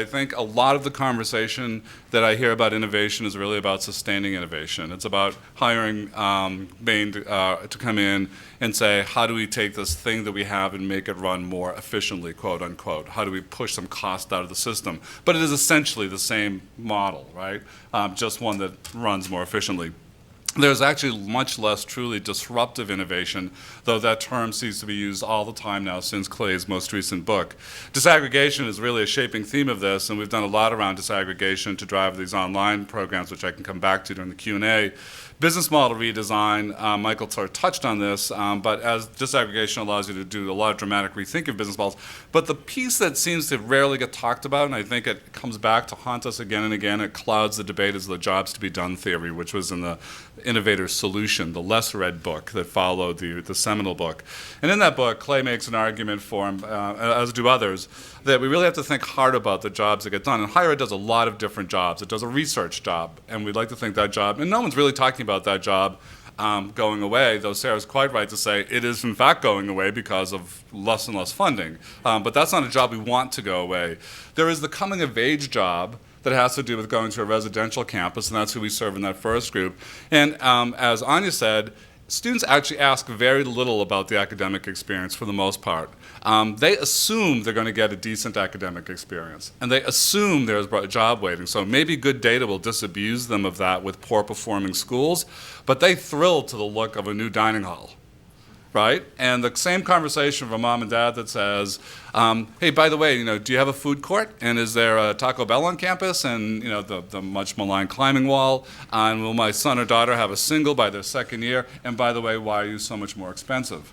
I think a lot of the conversation that I hear about innovation is really about sustaining innovation. It's about hiring Bain to come in and say, how do we take this thing that we have and make it run more efficiently, quote unquote? How do we push some cost out of the system? But it is essentially the same model, right? Just one that runs more efficiently. There's actually much less truly disruptive innovation, though that term seems to be used all the time now since Clay's most recent book. Disaggregation is really a shaping theme of this, and we've done a lot around disaggregation to drive these online programs, which I can come back to during the Q&A. Business model redesign, Michael sort of touched on this, but as disaggregation allows you to do a lot of dramatic rethinking of business models. But the piece that seems to rarely get talked about, and I think it comes back to haunt us again and again, it clouds the debate, is the jobs to be done theory, which was in the Innovator's Solution, the less read book that followed the seminal book. And in that book, Clay makes an argument for him, as do others, that we really have to think hard about the jobs that get done. And higher ed does a lot of different jobs. It does a research job, and we'd like to think that job, and no one's really talking about that job going away, though Sarah's quite right to say it is in fact going away because of less and less funding. But that's not a job we want to go away. There is the coming of age job that has to do with going to a residential campus, and that's who we serve in that first group. And as Anya said, students actually ask very little about the academic experience for the most part. They assume they're going to get a decent academic experience, and they assume there's a job waiting. So maybe good data will disabuse them of that with poor performing schools, but they thrill to the look of a new dining hall. Right? And the same conversation from mom and dad that says, hey, by the way, do you have a food court? And is there a Taco Bell on campus? And, the much maligned climbing wall? And will my son or daughter have a single by their second year? And by the way, why are you so much more expensive?